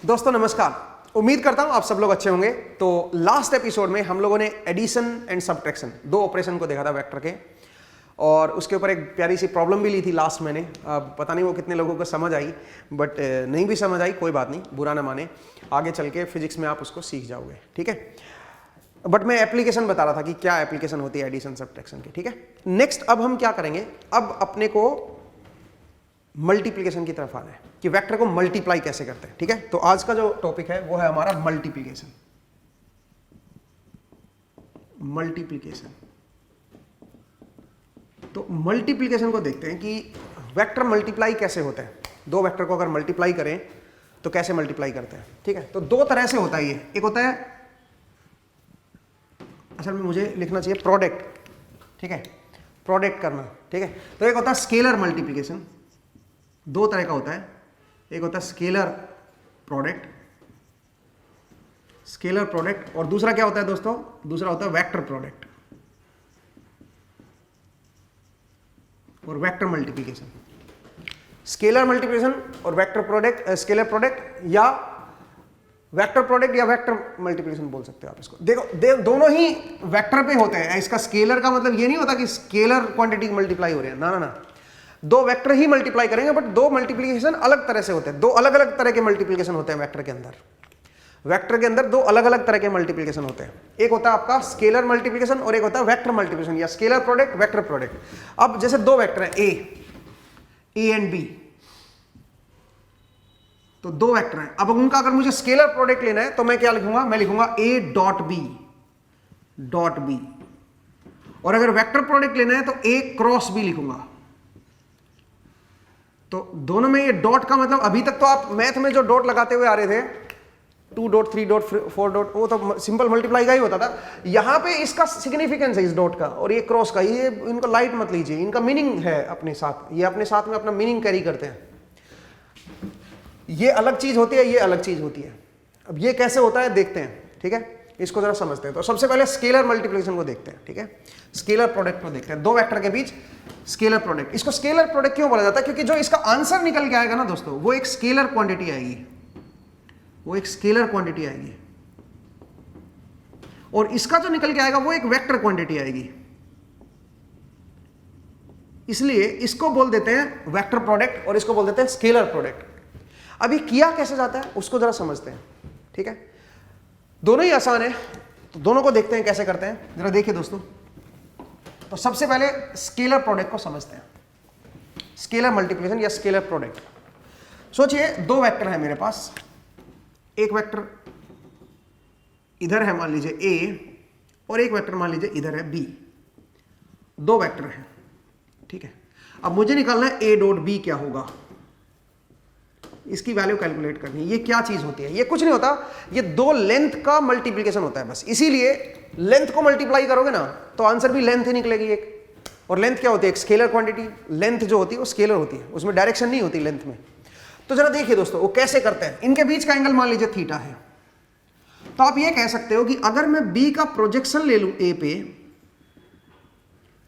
दोस्तों नमस्कार, उम्मीद करता हूं आप सब लोग अच्छे होंगे। तो लास्ट एपिसोड में हम लोगों ने एडिशन एंड सब्ट्रैक्शन दो ऑपरेशन को देखा था वेक्टर के, और उसके ऊपर एक प्यारी सी प्रॉब्लम भी ली थी लास्ट मैंने। अब पता नहीं वो कितने लोगों को समझ आई, बट नहीं भी समझ आई कोई बात नहीं, बुरा ना माने, आगे चल के फिजिक्स में आप उसको सीख जाओगे, ठीक है। बट मैं एप्लीकेशन बता रहा था कि क्या एप्लीकेशन होती है एडिशन सब्ट्रैक्शन की, ठीक है। नेक्स्ट अब हम क्या करेंगे, अब अपने को मल्टीप्लिकेशन की तरफ आना है कि वेक्टर को मल्टीप्लाई कैसे करते हैं, ठीक है। तो आज का जो टॉपिक है वो है हमारा मल्टीप्लिकेशन। मल्टीप्लिकेशन, तो मल्टीप्लिकेशन को देखते हैं कि वेक्टर मल्टीप्लाई कैसे होते हैं। दो वेक्टर को अगर मल्टीप्लाई करें तो कैसे मल्टीप्लाई करते हैं, ठीक है। तो दो तरह से होता है ये। एक होता है, असल में मुझे लिखना चाहिए प्रोडक्ट, ठीक है, प्रोडक्ट करना, ठीक है। तो एक होता है स्केलर मल्टीप्लिकेशन, दो तरह का होता है। एक होता है स्केलर प्रोडक्ट, स्केलर प्रोडक्ट, और दूसरा क्या होता है दोस्तों, दूसरा होता है वेक्टर प्रोडक्ट और वेक्टर मल्टीप्लिकेशन। स्केलर मल्टीप्लिकेशन और वेक्टर प्रोडक्ट, स्केलर प्रोडक्ट या वेक्टर प्रोडक्ट या वेक्टर मल्टीप्लिकेशन बोल सकते हो आप इसको। देखो दोनों ही वेक्टर पे होते हैं। इसका स्केलर का मतलब ये नहीं होता कि स्केलर क्वांटिटी मल्टीप्लाई हो रही है, ना ना ना, दो वेक्टर ही मल्टीप्लाई करेंगे, बट दो मल्टीप्लिकेशन अलग तरह से होते हैं। दो अलग अलग तरह के मल्टीप्लिकेशन होते हैं वेक्टर के अंदर। वेक्टर के अंदर दो अलग अलग तरह के मल्टीप्लिकेशन होते हैं। एक होता है आपका स्केलर मल्टीप्लिकेशन और एक होता है वेक्टर मल्टीप्लिकेशन या स्केलर प्रोडक्ट वेक्टर प्रोडक्ट। अब जैसे दो वेक्टर हैं ए एंड बी, तो दो वेक्टर हैं। अब उनका अगर मुझे स्केलर प्रोडक्ट लेना है तो मैं क्या लिखूंगा, मैं लिखूंगा ए डॉट बी, और अगर वेक्टर प्रोडक्ट लेना है तो ए क्रॉस बी लिखूंगा। तो दोनों में ये डॉट का मतलब, अभी तक तो आप मैथ में जो डॉट लगाते हुए आ रहे थे, 2 डॉट 3 डॉट 4 डॉट, वो तो सिंपल मल्टीप्लाई का ही होता था। यहां पे इसका सिग्निफिकेंस है इस डॉट का और ये क्रॉस का, ये इनको लाइट मत लीजिए, इनका मीनिंग है अपने साथ, ये अपने साथ में अपना मीनिंग कैरी करते हैं। ये अलग चीज होती है, ये अलग चीज होती है। अब ये कैसे होता है देखते हैं, ठीक है, इसको जरा समझते हैं। तो सबसे पहले स्केलर मल्टीप्लिकेशन को देखते हैं, ठीक है, स्केलर प्रोडक्ट को देखते हैं। दो वेक्टर के बीच स्केलर प्रोडक्ट, इसको स्केलर प्रोडक्ट क्यों बोला जाता है, क्योंकि जो इसका आंसर निकल के आएगा ना दोस्तों, वो एक स्केलर क्वांटिटी आएगी, वो एक स्केलर क्वांटिटी आएगी, और इसका जो निकल के आएगा वो एक वेक्टर क्वांटिटी आएगी। इसलिए इसको बोल देते हैं वेक्टर प्रोडक्ट और इसको बोल देते हैं स्केलर प्रोडक्ट। अभी किया कैसे जाता है उसको जरा समझते हैं, ठीक है। दोनों ही आसान है, तो दोनों को देखते हैं कैसे करते हैं, जरा देखिए दोस्तों। तो सबसे पहले स्केलर प्रोडक्ट को समझते हैं, स्केलर मल्टीप्लिकेशन या स्केलर प्रोडक्ट। सोचिए दो वेक्टर है मेरे पास, एक वेक्टर इधर है मान लीजिए ए, और एक वेक्टर मान लीजिए इधर है बी। दो वेक्टर हैं, ठीक है। अब मुझे निकालना है ए डॉट बी क्या होगा, इसकी वैल्यू कैलकुलेट करनी है। ये क्या चीज होती है, ये कुछ नहीं होता, ये दो लेंथ का मल्टीप्लिकेशन होता है बस। इसीलिए लेंथ को मल्टीप्लाई करोगे ना तो आंसर भी लेंथ ही निकलेगी एक। और लेंथ क्या होती है, एक स्केलर क्वांटिटी। लेंथ जो होती है वो स्केलर होती है, उसमें डायरेक्शन नहीं होती लेंथ में। तो जरा देखिए दोस्तों वो कैसे करते हैं। इनके बीच का एंगल मान लीजिए थीटा है, तो आप ये कह सकते हो कि अगर मैं बी का प्रोजेक्शन ले लूं ए पे,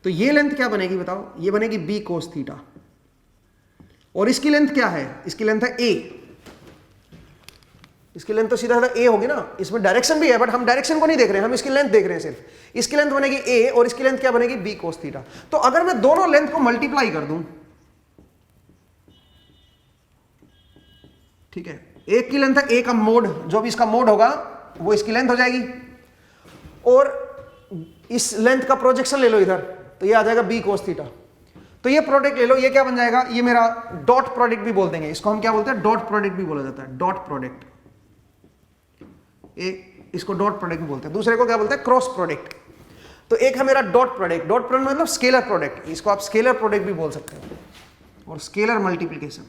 तो ये लेंथ क्या बनेगी बताओ, ये बनेगी बी कोस थीटा। और इसकी लेंथ क्या है, इसकी लेंथ है ए, इसकी लेंथ तो सीधा सीधा ए होगी ना। इसमें डायरेक्शन भी है बट हम डायरेक्शन को नहीं देख रहे हैं, हम इसकी लेंथ देख रहे हैं सिर्फ। इसकी लेंथ बनेगी ए और इसकी लेंथ क्या बनेगी, बी कोस थीटा। तो अगर मैं दोनों लेंथ को मल्टीप्लाई कर दूं, ठीक है, एक की लेंथ है ए का मोड, जो भी इसका मोड होगा वो इसकी लेंथ हो जाएगी, और इस लेंथ का प्रोजेक्शन ले लो इधर, तो ये आ जाएगा बी कोस थीटा। तो ये प्रोडक्ट ले लो, ये क्या बन जाएगा, ये मेरा डॉट प्रोडक्ट भी बोल देंगे इसको, हम क्या बोलते हैं, डॉट प्रोडक्ट भी बोला जाता है, डॉट प्रोडक्ट। एक इसको डॉट प्रोडक्ट भी बोलते हैं, दूसरे को क्या बोलते हैं, क्रॉस प्रोडक्ट। तो एक है मेरा डॉट प्रोडक्ट, डॉट प्रोडक्ट मतलब स्केलर प्रोडक्ट, इसको आप स्केलर प्रोडक्ट भी बोल सकते हो। और स्केलर मल्टीप्लिकेशन,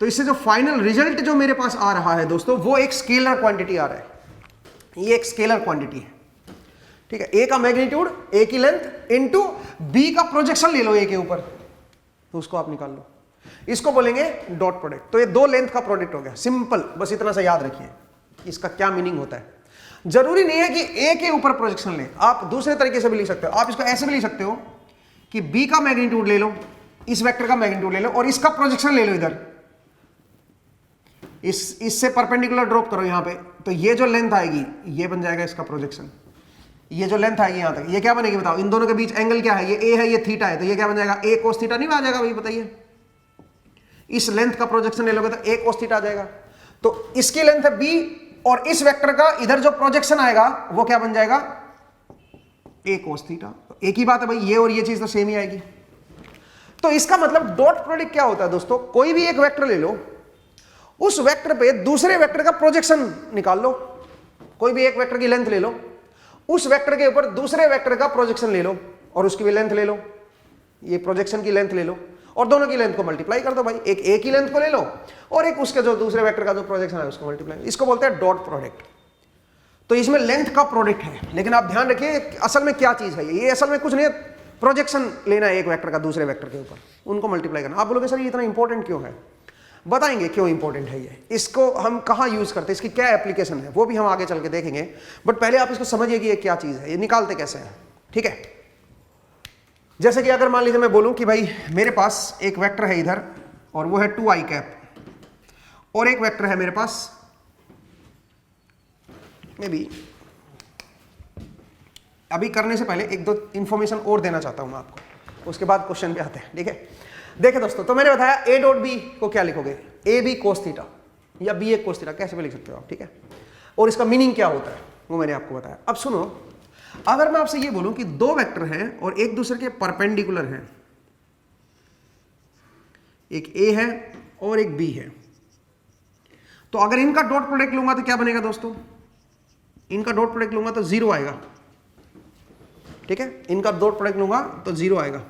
तो इससे जो फाइनल रिजल्ट जो मेरे पास आ रहा है दोस्तों, वो एक स्केलर क्वांटिटी आ रहा है। ये एक स्केलर क्वांटिटी है, ठीक है। ए का मैग्नीट्यूड, ए की लेंथ इनटू बी का प्रोजेक्शन ले लो ए के ऊपर, तो उसको आप निकाल लो, इसको बोलेंगे डॉट प्रोडक्ट। तो ये दो लेंथ का प्रोडक्ट हो गया, सिंपल, बस इतना सा याद रखिए इसका क्या मीनिंग होता है। जरूरी नहीं है कि ए के ऊपर प्रोजेक्शन ले, आप दूसरे तरीके से भी लिख सकते हो। आप इसको ऐसे भी लिख सकते हो कि बी का मैग्नीट्यूड ले लो इस वेक्टर का मैग्नीट्यूड ले लो और इसका प्रोजेक्शन ले लो इधर, इससे परपेंडिकुलर ड्रॉप करो यहां पे, तो ये जो लेंथ आएगी ये बन जाएगा इसका प्रोजेक्शन। ये जो लेंथ आएगी यहां तक, ये क्या बनेगी बताओ? इन दोनों के बीच एंगल क्या है? ये ए है, ये थीटा है, तो ये क्या बन जाएगा? ए कोस थीटा नहीं आ जाएगा भाई? बताइए, इस लेंथ का प्रोजेक्शन ले लोगे तो ए कोस थीटा आ जाएगा। तो इसकी लेंथ है बी और इस वेक्टर का इधर जो प्रोजेक्शन आएगा वो क्या बन जाएगा? ए कोस थीटा। एक ही बात है भाई, ये और ये चीज तो सेम ही आएगी। तो इसका मतलब डॉट प्रोडक्ट क्या होता है दोस्तों? कोई भी एक वेक्टर ले लो, उस वेक्टर पे दूसरे वेक्टर का प्रोजेक्शन निकाल लो। कोई भी एक वेक्टर की लेंथ ले लो, उस वेक्टर के ऊपर दूसरे वेक्टर का प्रोजेक्शन ले लो और उसकी भी लेंथ ले लो, ये प्रोजेक्शन की लेंथ ले लो और दोनों की लेंथ को मल्टीप्लाई कर दो भाई। एक ए की लेंथ को ले लो और एक उसके जो दूसरे वेक्टर का जो प्रोजेक्शन है उसको मल्टीप्लाई। इसको बोलते हैं डॉट प्रोडक्ट। तो इसमें लेंथ का प्रोडक्ट है, लेकिन आप ध्यान रखिए असल में क्या चीज है ये असल में कुछ नहीं है, प्रोजेक्शन लेना है एक वेक्टर का दूसरे वेक्टर के ऊपर, उनको मल्टीप्लाई करना। आप बोलोगे सर ये इतना इंपॉर्टेंट क्यों है? बताएंगे क्यों इंपॉर्टेंट है ये, इसको हम कहाँ यूज करते हैं, इसकी क्या एप्लीकेशन है, वो भी हम आगे चल के देखेंगे। बट पहले आप इसको समझिए कि ये क्या चीज है, ये निकालते कैसे हैं। ठीक है, जैसे कि अगर मान लीजिए मैं बोलूं कि भाई मेरे पास एक वेक्टर है इधर और वो है 2i कैप, और एक वेक्टर है मेरे पास मे बी, अभी करने से पहले एक दो इंफॉर्मेशन और देना चाहता हूं मैं आपको, उसके बाद क्वेश्चन पे आते हैं। ठीक है, देखिए दोस्तों, तो मैंने बताया ए डॉट बी को क्या लिखोगे? ए बी कोस थीटा या बी ए कोस थीटा, कैसे भी लिख सकते हो आप। ठीक है, और इसका मीनिंग क्या होता है वो मैंने आपको बताया। अब सुनो, अगर मैं आपसे ये बोलूं कि दो वेक्टर हैं और एक दूसरे के परपेंडिकुलर हैं, एक ए है और एक बी है, तो अगर इनका डॉट प्रोडक्ट लूंगा तो क्या बनेगा दोस्तों? इनका डॉट प्रोडक्ट लूंगा तो 0 आएगा। ठीक है, इनका डॉट प्रोडक्ट लूंगा तो 0 आएगा।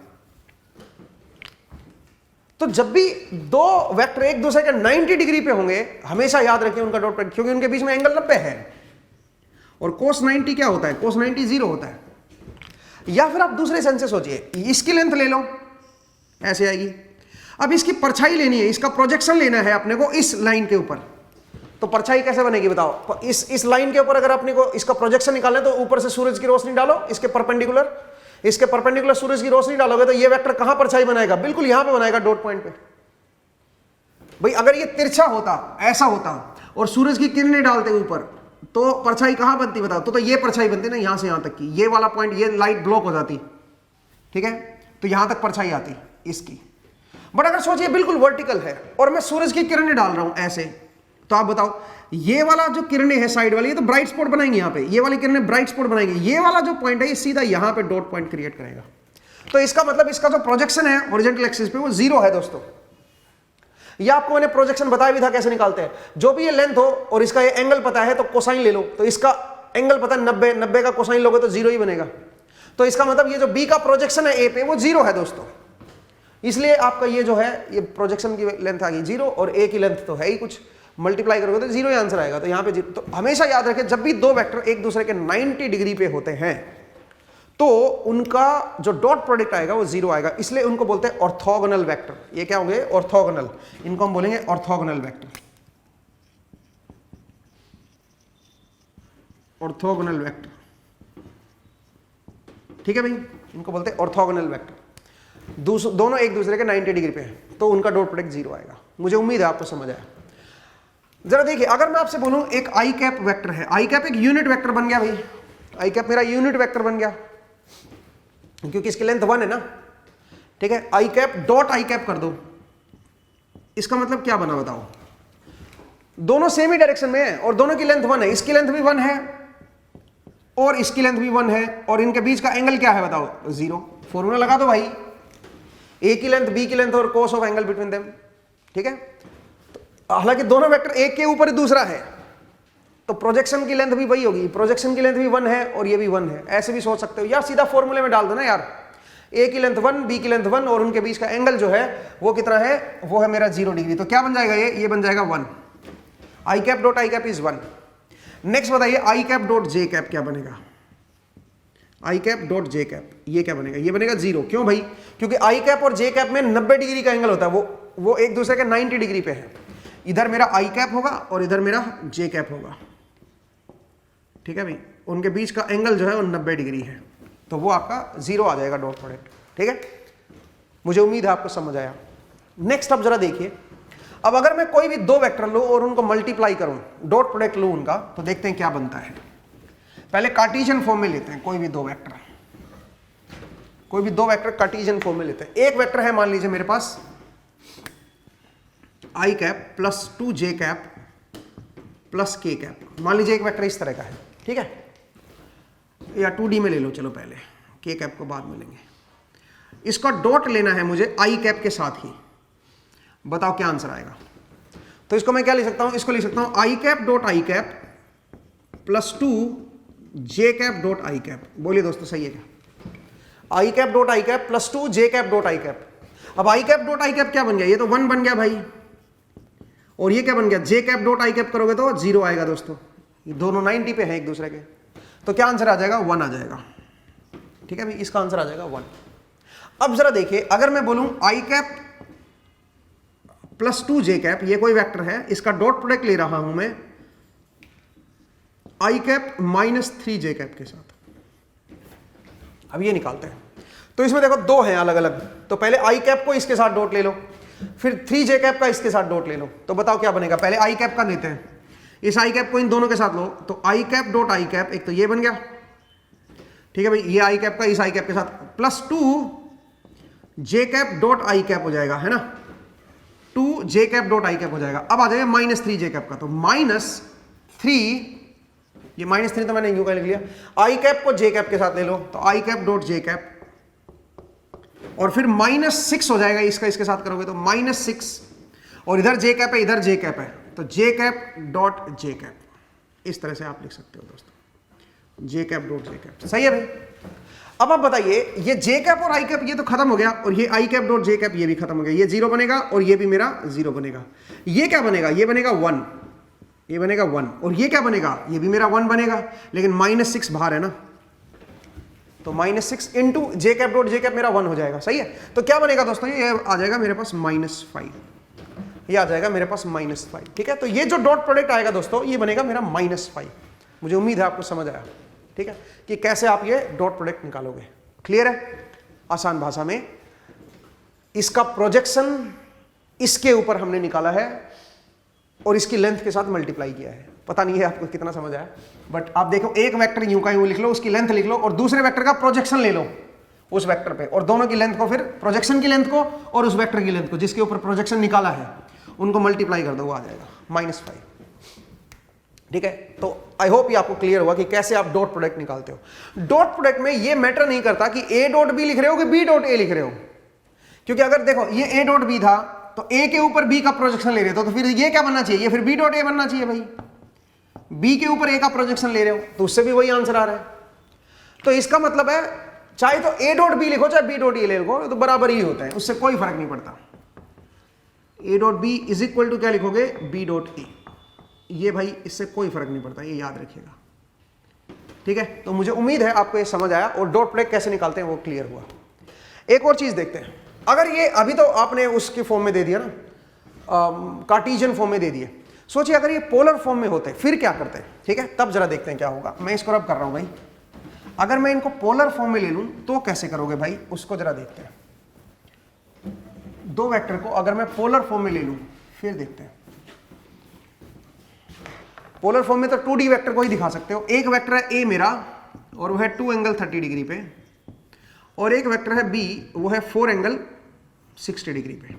तो जब भी दो वेक्टर एक दूसरे के 90 डिग्री पे होंगे, हमेशा याद रखिए उनका डॉट प्रोडक्ट, क्योंकि उनके बीच में एंगल 90 है। और कोस 90 क्या होता है? कोस 90 0 होता है। या फिर आप दूसरे सेंस से सोचिए, इसकी लेंथ ले लो, ऐसे आएगी। अब इसकी परछाई लेनी है, इसका प्रोजेक्शन लेना है अपने को इस लाइन के ऊपर, तो परछाई कैसे बनेगी बताओ? इस लाइन के ऊपर अगर अपने को इसका प्रोजेक्शन निकालना है तो ऊपर से सूरज की रोशनी डालो, इसके परपेंडिकुलर सूरज की रोशनी डालोगे तो ये वेक्टर कहां परछाई बनाएगा? बिल्कुल यहां पे बनाएगा, डॉट पॉइंट पे। भाई अगर ये तिरछा होता, ऐसा होता और सूरज की किरणें डालते ऊपर, तो परछाई कहां बनती बताओ? तो ये परछाई बनती ना, यहां से यहां तक की, ये वाला पॉइंट, ये लाइट ब्लॉक हो जाती। ठीक है, तो यहां तक परछाई आती इसकी। बट अगर सोचिए बिल्कुल वर्टिकल है और मैं सूरज की किरणें डाल रहा हूं ऐसे, तो आप बताओ ये वाला जो किरणें है साइड वाली, ये तो ब्राइट स्पॉट बनाएंगे यहाँ पे, ये वाली किरणें ब्राइट स्पॉट बनाएंगे, ये वाला जो पॉइंट है ये सीधा यहाँ पे डॉट पॉइंट क्रिएट करेगा। तो इसका मतलब इसका जो प्रोजेक्शन है हॉरिजॉन्टल एक्सिस पे वो 0 है दोस्तों। ये आपको मैंने प्रोजेक्शन बताया भी था कैसे निकालते हैं। जो भी ये लेंथ हो और इसका ये एंगल पता है तो कोसाइन ले लो, तो इसका एंगल पता है 90 का कोसाइन लोगे तो 0 ही बनेगा। तो इसका मतलब ये जो बी का प्रोजेक्शन है ए पे वो 0 है दोस्तों। इसलिए आपका ये जो है ये प्रोजेक्शन की लेंथ आ गई 0 और ए की लेंथ तो है ही कुछ, मल्टीप्लाई करोगे तो 0 ही आंसर आएगा। तो यहाँ पे तो हमेशा याद रखें जब भी दो वेक्टर एक दूसरे के 90 डिग्री पे होते हैं तो उनका जो डॉट प्रोडक्ट आएगा वो 0 आएगा, इसलिए उनको बोलते हैं ऑर्थोगोनल वेक्टर। ये क्या होंगे? ऑर्थोगोनल, इनको हम बोलेंगे ऑर्थोगोनल वेक्टर। ऑर्थोगोनल वेक्टर, ठीक है भाई, इनको बोलते हैं ऑर्थोगोनल वेक्टर। दोनों एक दूसरे के 90 डिग्री पे हैं तो उनका डॉट प्रोडक्ट 0 आएगा। मुझे उम्मीद है आपको समझ आया। जरा देखिए, अगर मैं आपसे बोलूं एक आई कैप वेक्टर है, आई कैप एक यूनिट वेक्टर बन गया भाई, आई कैप मेरा यूनिट वेक्टर बन गया क्योंकि इसकी लेंथ 1 है ना। ठीक है, आई कैप डॉट आई कैप कर दो, इसका मतलब क्या बना बताओ? दोनों सेम ही डायरेक्शन में है और दोनों की लेंथ 1 है, इसकी लेंथ भी 1 है और इसकी लेंथ भी 1 है और इनके बीच का एंगल क्या है बताओ? 0। फॉर्मूला लगा दो भाई, ए की लेंथ बी की लेंथ और cos of angle between them. ठीक है, हालांकि दोनों वेक्टर एक के ऊपर ही दूसरा है तो प्रोजेक्शन की लेंथ भी वही होगी, प्रोजेक्शन की लेंथ भी 1 है और ये भी 1 है। ऐसे भी सोच सकते हो यार, सीधा फॉर्मूले में डाल दो ना यार, ए की लेंथ 1 बी की लेंथ 1 और उनके बीच का एंगल जो है वो कितना है? वो है मेरा 0 डिग्री। तो क्या बन जाएगा? ये बन जाएगा 1। I cap dot i cap is 1। Next बताइए i cap dot j cap क्या बनेगा? I cap dot j cap ये क्या बनेगा? ये बनेगा 0। क्यों भाई? क्योंकि आई कैप और जे कैप में 90 डिग्री का एंगल होता है, वो एक दूसरे के 90 डिग्री पे है। इधर मेरा आई कैप होगा और इधर मेरा जे कैप होगा। ठीक है भाई, उनके बीच का एंगल जो है वो 90 डिग्री है, तो वो आपका 0 आ जाएगा डॉट प्रोडक्ट। ठीक है, मुझे उम्मीद है आपको समझ आया। नेक्स्ट अब जरा देखिए, अब अगर मैं कोई भी दो वेक्टर लूं और उनको मल्टीप्लाई करूं, डॉट प्रोडक्ट लूं उनका, तो देखते हैं क्या बनता है। पहले कार्टेशियन फॉर्म में लेते हैं कोई भी दो वेक्टर, कार्टेशियन फॉर्म में लेते हैं। एक वेक्टर है मान लीजिए मेरे पास i cap plus 2j cap plus k cap, मान लीजिए एक वेक्टर इस तरह का है, ठीक है, या 2D में ले लो, चलो पहले k कैप को बाद में लेंगे। इसका डॉट लेना है मुझे आई कैप के साथ ही, बताओ क्या आंसर आएगा। तो इसको मैं क्या लिख सकता हूं, इसको लिख सकता हूं i cap dot i cap plus 2j cap dot i cap. बोलिए दोस्तों सही है क्या? I cap dot i cap plus 2j cap dot i cap. अब i cap dot i cap क्या बन गया, ये तो 1 बन गया भाई, और ये क्या बन गया, j cap dot i cap करोगे तो 0 आएगा दोस्तों, ये दोनों 90 पे हैं एक दूसरे के, तो क्या आंसर आ जाएगा, 1 आ जाएगा। ठीक है भाई, इसका आंसर आ जाएगा 1। अब जरा देखिए, अगर मैं बोलूं आई कैप प्लस 2j कैप, ये कोई वेक्टर है, इसका डॉट प्रोडक्ट ले रहा हूं मैं आई कैप माइनस 3j कैप के साथ। अब ये निकालते हैं, तो इसमें देखो दो हैं अलग अलग, तो पहले आई कैप को इसके साथ डॉट ले लो, फिर 3j कैप का इसके साथ डॉट ले लो, तो बताओ क्या बनेगा। पहले आई कैप का लेते हैं, इस आई कैप को इन दोनों के साथ लो, तो आई कैप डॉट आई कैप, एक तो ये बन गया, ठीक है भाई, ये आई कैप का इस आई कैप के साथ, plus 2j cap dot i cap हो जाएगा, है ना, 2j cap dot i cap हो जाएगा। अब आ जाएगा माइनस 3j कैप का, तो -3, ये -3 तो मैंने यूं का लिख लिया, आई कैप को j कैप के साथ ले लो, तो आई कैप डॉट j कैप, और फिर -6 हो जाएगा इसका इसके साथ करोगे तो -6, और इधर j कैप है, इधर j कैप है, तो j cap dot j cap, इस तरह से आप लिख सकते हो दोस्तों, j cap dot j cap. सही है भाई। अब आप बताइए, ये j कैप और i कैप ये तो खत्म हो गया, और ये i cap dot j cap ये भी खत्म हो गया, ये 0 बनेगा और ये भी मेरा 0 बनेगा। ये क्या बनेगा, ये बनेगा 1, ये बनेगा 1, और ये क्या बनेगा, ये भी मेरा 1 बनेगा, लेकिन -6 बाहर है ना, तो -6 into j cap dot j cap मेरा 1 हो जाएगा। सही है, तो क्या बनेगा दोस्तों, ये आ जाएगा मेरे पास -5, ये आ जाएगा मेरे पास -5। ठीक है, तो ये जो डॉट प्रोडक्ट आएगा दोस्तों, ये बनेगा मेरा -5। मुझे उम्मीद है आपको समझ आया, ठीक है, कि कैसे आप ये डॉट प्रोडक्ट निकालोगे। क्लियर है? आसान भाषा में इसका प्रोजेक्शन इसके ऊपर हमने निकाला है और इसकी लेंथ के साथ मल्टीप्लाई किया है। पता नहीं है आपको कितना समझ आया, बट आप देखो, एक वेक्टर यूं का यूं लिख लो, उसकी लेंथ लिख लो, और दूसरे वेक्टर का प्रोजेक्शन ले लो उस वेक्टर पे, और दोनों की लेंथ को, फिर प्रोजेक्शन की लेंथ को और उस वेक्टर की लेंथ को जिसके ऊपर प्रोजेक्शन निकाला है, उनको मल्टीप्लाई कर दो, वो आ जाएगा -5। ठीक है, तो आई होप ये आपको क्लियर हुआ कि कैसे आप डॉट प्रोडक्ट निकालते हो। डॉट प्रोडक्ट में ये मैटर नहीं करता कि a डॉट b लिख रहे हो कि b डॉट a लिख रहे हो, क्योंकि अगर देखो ये a डॉट b था, तो a के ऊपर b का प्रोजेक्शन ले रहे हो, तो फिर ये क्या बनना चाहिए, ये फिर b डॉट a बनना चाहिए भाई। b के ऊपर a का प्रोजेक्शन ले रहे हो, तो उससे भी वही आंसर आ रहा है। तो इसका मतलब है, चाहे तो a डॉट b लिखो चाहे b डॉट a लिखो, तो बराबर ही होता है, उससे कोई फर्क नहीं पड़ता। a dot b is equal to क्या लिखोगे, b डॉट a, ये भाई इससे कोई फर्क नहीं पड़ता, ये याद रखिएगा। ठीक है, तो मुझे उम्मीद है आपको ये समझ आया और डॉट प्रोडक्ट कैसे निकालते हैं वो क्लियर हुआ। एक और चीज देखते हैं, अगर ये अभी तो आपने उसके फॉर्म में दे दिया ना, कार्टेशियन फॉर्म में दे दिए, सोचिए अगर ये पोलर फॉर्म में होते फिर क्या करते हैं। ठीक है, तब जरा देखते हैं क्या होगा। मैं इसको रब कर रहा हूं भाई, अगर मैं इनको पोलर फॉर्म में ले लूं तो कैसे करोगे भाई, उसको जरा देखते हैं। दो वेक्टर को अगर मैं पोलर फॉर्म में ले लूं फिर देखते हैं। पोलर फॉर्म में तो 2D वेक्टर को ही दिखा सकते हो। एक वेक्टर है a मेरा और वो है 2 एंगल 30 डिग्री पे, और एक वेक्टर है b, वो है 4 एंगल 60 डिग्री पे।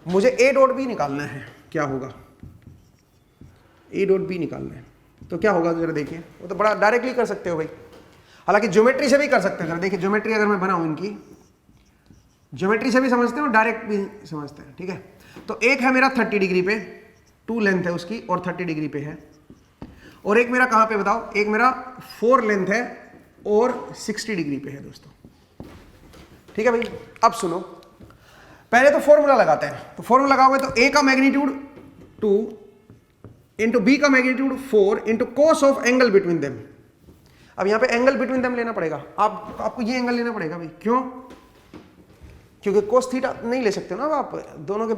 मुझे a डॉट b निकालना है, क्या होगा, a डॉट b निकालना है, तो क्या होगा जरा देखिए। वो तो बड़ा डायरेक्टली कर सकते हो भाई, हालांकि ज्योमेट्री से भी कर सकते हो। जरा देखिए, ज्योमेट्री अगर मैं बनाऊं, इनकी ज्योमेट्री से भी समझते हो, डायरेक्ट भी समझते हैं। ठीक है, तो एक है मेरा 30 डिग्री पे, 2 लेंथ है उसकी और 30 डिग्री पे है, और एक मेरा कहां पे बताओ, एक मेरा 4 लेंथ है और 60 डिग्री पे है दोस्तों। ठीक है भाई, अब सुनो, पहले तो फॉर्मूला लगाते हैं। तो फॉर्मूला लगाओगे तो a का मैग्नीट्यूड 2 इंटू b का magnitude 4 into cos of angle between them. अब यहां पे एंगल बिटवीन देम लेना पड़ेगा, आपको ये एंगल लेना पड़ेगा भाई। क्यों? क्योंकि कोस थीटा नहीं ले सकते ना आप, दोनों के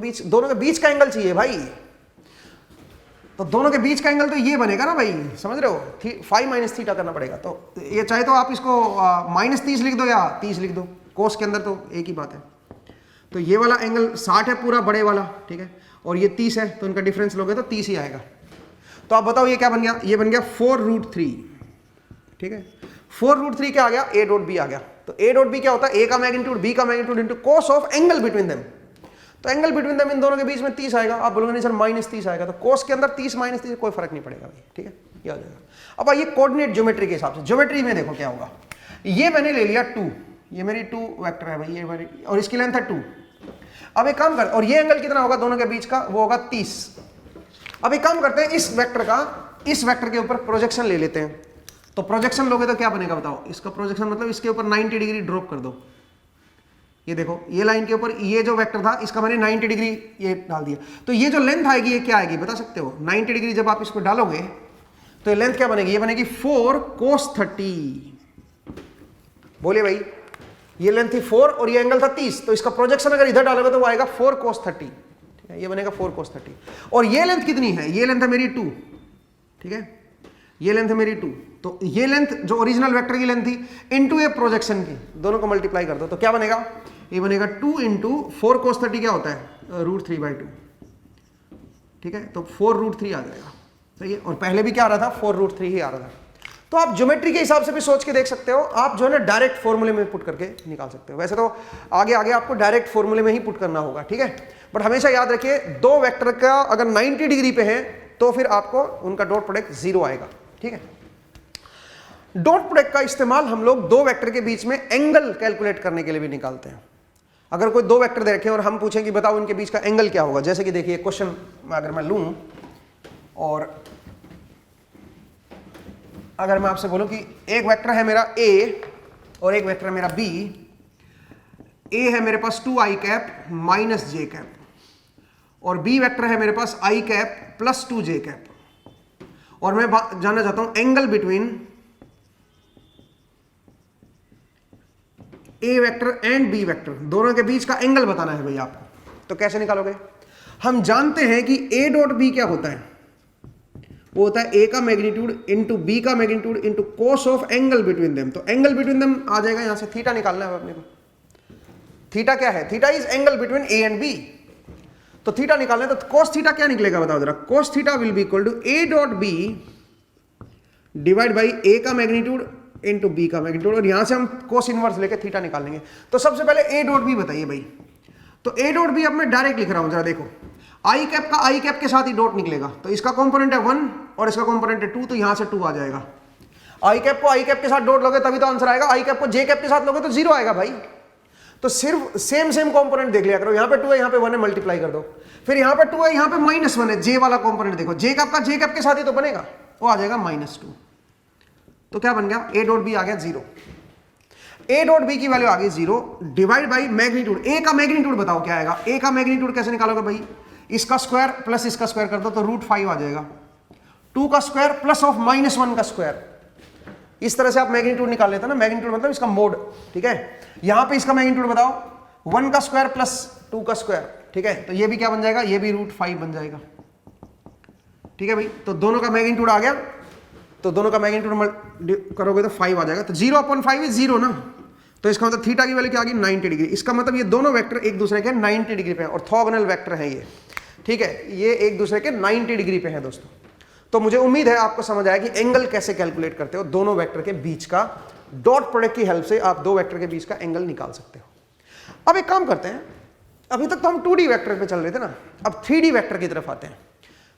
बीच का एंगल चाहिए भाई। तो दोनों के बीच का एंगल तो ये बनेगा ना भाई, समझ रहे हो, फाई माइनस थीटा करना पड़ेगा। तो ये चाहे तो आप इसको -30 लिख दो या 30 लिख दो, कोस के अंदर तो एक ही बात है। तो ये वाला एंगल 60 है पूरा बड़े वाला, ठीक है, और ये 30 है, तो इनका डिफरेंस लोगे तो 30 ही आएगा। तो आप बताओ ये क्या बन गया, ये बन गया 4√3, ठीक है। 4√3 क्या आ गया, a डॉट बी आ गया। तो a डॉट बी क्या होता है, a का मैग्नीट्यूड b का magnitude into cos of angle between them. तो एंगल बिटवीन देम इन दोनों के बीच में 30 आएगा। आप बोलोगे नहीं सर -30 आएगा, तो कोस के अंदर 30 -30 कोई फर्क नहीं पड़ेगा भाई, ठीक है, ये आ जाएगा। अब आइए कोऑर्डिनेट ज्योमेट्री के हिसाब से, ज्योमेट्री में देखो क्या होगा। ये मैंने ले लिया 2, ये मेरी 2 वेक्टर है भाई, ये मेरी, और इसकी लेंथ है 2। अब एक काम कर, और ये एंगल कितना होगा दोनों के बीच का, वो होगा 30। अब एक काम करते हैं, इस वेक्टर का इस वेक्टर के ऊपर प्रोजेक्शन ले लेते हैं। तो प्रोजेक्शन लोगे तो क्या बनेगा बताओ, इसका प्रोजेक्शन मतलब इसके ऊपर 90 डिग्री ड्रॉप कर दो। ये देखो, ये लाइन के ऊपर ये जो वेक्टर था इसका मैंने 90 डिग्री ये डाल दिया। तो ये जो लेंथ आएगी ये क्या आएगी बता सकते हो, 90 डिग्री जब आप इसको डालोगे तो ये लेंथ क्या बनेगी, ये बनेगी 4 cos 30। बोलिए भाई, ये लेंथ थी 4 और ये एंगल था 30, तो इसका प्रोजेक्शन अगर इधर डालोगे तो वो आएगा 4 cos 30, ठीक है, ये बनेगा 4 cos 30। और ये लेंथ कितनी है, ये लेंथ है मेरी 2, ठीक है, ये लेंथ है मेरी 2। तो ये लेंथ जो ओरिजिनल वेक्टर की लेंथ थी इनटू ये प्रोजेक्शन की, दोनों को मल्टीप्लाई कर दो तो क्या बनेगा, ये बनेगा 2 इंटू 4 cos 30 क्या होता है, √3/2, ठीक है, तो 4√3 आ जाएगा, सही है। और पहले भी क्या आ रहा था, 4√3 ही आ रहा था। तो आप ज्योमेट्री के हिसाब से भी सोच के देख सकते हो, आप जो है ना डायरेक्ट फॉर्मूले में पुट करके निकाल सकते हो। वैसे तो आगे आगे आपको डायरेक्ट फॉर्मूले में ही पुट करना होगा, ठीक है, बट हमेशा याद रखिए दो वेक्टर का अगर 90 डिग्री पे है तो फिर आपको उनका डॉट प्रोडक्ट 0 आएगा, ठीक है। डॉट प्रोडक्ट का इस्तेमाल हम लोग दो वेक्टर के बीच में एंगल कैलकुलेट करने के लिए भी निकालते हैं। अगर कोई दो वेक्टर दे रखे हैं और हम पूछें कि बताओ इनके बीच का एंगल क्या होगा, जैसे कि देखिए क्वेश्चन अगर मैं लूं और अगर मैं आपसे बोलूं कि एक वेक्टर है मेरा a और एक वेक्टर है मेरा b, a है मेरे पास 2i cap minus j cap और b वेक्टर है मेरे पास i cap plus 2j cap, और मैं जानना चाहता हूं angle between a vector and b vector, दोनों के बीच का एंगल बताना है भाई आपको। तो कैसे निकालोगे, हम जानते हैं कि a डॉट b क्या होता है, वो होता है a का मैग्नीट्यूड इंटू b का magnitude into cos of angle between them. तो एंगल बिटवीन देम आ जाएगा, यहां से थीटा निकालना है अपने को। थीटा क्या है, theta is angle between a and b। तो थीटा निकालना है, तो कोस थीटा क्या निकलेगा बताओ जरा, cos theta will be equal to a dot b divide by a का मैग्नीट्यूड इंटू b का मैग्नीट्यूड, और यहां से हम कोस इनवर्स लेके थीटा निकालेंगे। तो सबसे पहले a डॉट b बताइए भाई। तो a डॉट b अब मैं डायरेक्ट लिख रहा हूं, जरा देखो, आई कैप का आई कैप के साथ ही डॉट निकलेगा, तो इसका कंपोनेंट है 1 और इसका कंपोनेंट है 2, तो यहां से 2 आ जाएगा। आई कैप को आई कैप के साथ डॉट लोगे तभी तो आंसर आएगा, आई कैप को जे कैप के साथ लोगे तो 0 आएगा भाई। तो सिर्फ सेम कंपोनेंट देख लिया करो, यहां पे 2 है यहां पे 1 है, मल्टीप्लाई कर दो, फिर यहां पे 2 है यहां पे -1 है, जे वाला कंपोनेंट देखो, जे कैप का जे कैप के साथ ही तो बनेगा, वो आ जाएगा -2। तो क्या बन गया, a डॉट b आ गया 0, a डॉट b की वैल्यू आ गई 0 डिवाइड बाई मैग्नीट्यूड। a का मैग्नीट्यूड बताओ क्या आएगा, a का मैग्नीट्यूड कैसे निकालोगे भाई, इसका स्क्वायर प्लस इसका स्क्वायर कर दो तो √5 आ जाएगा, 2 का स्क्वायर प्लस ऑफ -1 का स्क्वायर, इस तरह से आप मैग्नीट्यूड निकाल लेते हैं ना, मैग्नीट्यूड मतलब इसका मोड, ठीक है। यहां पे इसका मैग्नीट्यूड बताओ, 1 का स्क्वायर प्लस 2 का स्क्वायर, ठीक है, तो ये भी क्या बन जाएगा, ये भी √5 बन जाएगा, ठीक है भाई। तो दोनों का मैग्नीट्यूड आ गया, तो दोनों का मैग्नीट्यूड करोगे तो 5 आ जाएगा, तो 0/5 इज 0 ना, तो इसका मतलब थीटा की वैल्यू क्या आ गई 90 डिग्री। इसका मतलब ये दोनों वेक्टर एक दूसरे के 90 डिग्री पे हैं, ऑर्थोगोनल वेक्टर है ये, ठीक है, ये एक दूसरे के 90 डिग्री पे है दोस्तों। तो मुझे उम्मीद है आपको समझ आया कि एंगल कैसे कैलकुलेट करते हो, दोनों वेक्टर के बीच का डॉट प्रोडक्ट की हेल्प से आप दो वेक्टर के बीच का एंगल निकाल सकते हो। अब एक काम करते हैं, अभी तक तो हम 2D वेक्टर पे चल रहे थे ना, अब 3D वेक्टर की तरफ आते हैं।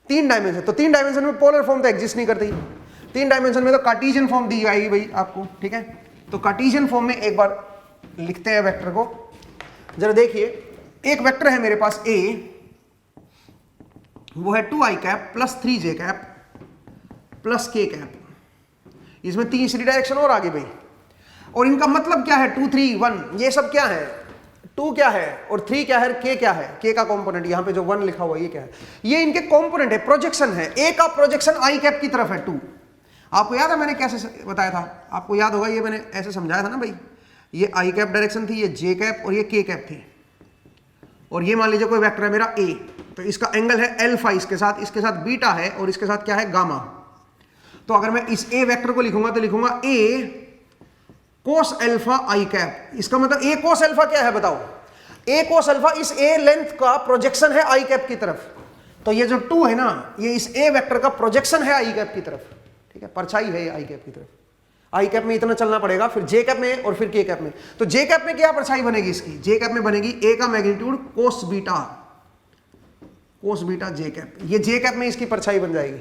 3 डायमेंशन, तो 3 डायमेंशन में पोलर फॉर्म तो एग्जिस्ट नहीं करती, 3 डायमेंशन में तो कार्टेशियन फॉर्म दी जाएगी भाई आपको, ठीक है। तो कार्टेशियन फॉर्म में एक बार लिखते हैं वेक्टर को, जरा देखिए, एक वेक्टर है मेरे पास a, वो है 2i cap plus 3j cap plus k cap, इसमें तीसरी डायरेक्शन और आगे भाई, और इनका मतलब क्या है 2 3 1, ये सब क्या है, 2 क्या है और 3 क्या है, k क्या है, k का कंपोनेंट यहां पे जो 1 लिखा हुआ है ये क्या है, ये इनके कंपोनेंट है, प्रोजेक्शन है। a का प्रोजेक्शन i कैप की तरफ है 2, आपको याद है मैंने कैसे बताया था, आपको याद होगा, ये मैंने ऐसे समझाया था ना भाई, ये i कैप डायरेक्शन थी, ये j कैप और ये k कैप थी, और ये मान लीजिए कोई वेक्टर है मेरा a, तो इसका एंगल है अल्फा, इसके साथ बीटा है और इसके साथ क्या है गामा। तो अगर मैं इस a वेक्टर को लिखूंगा तो लिखूंगा a cos alpha i cap, इसका मतलब a कोस अल्फा क्या है बताओ, ए कोस अल्फा इस ए लेंथ का प्रोजेक्शन है आई कैप की तरफ। तो ये जो 2 है ना, ये इस ए वेक्टर का प्रोजेक्शन है आई कैप की तरफ, ठीक है, परछाई है ये आई कैप की तरफ। आई कैप में इतना चलना पड़ेगा, फिर जे कैप में और फिर के कैप में। तो जे कैप में क्या परछाई बनेगी इसकी? जे कैप में बनेगी ए का मैग्नीट्यूड कोस बीटा जे कैप। ये जे कैप में इसकी परछाई बन जाएगी,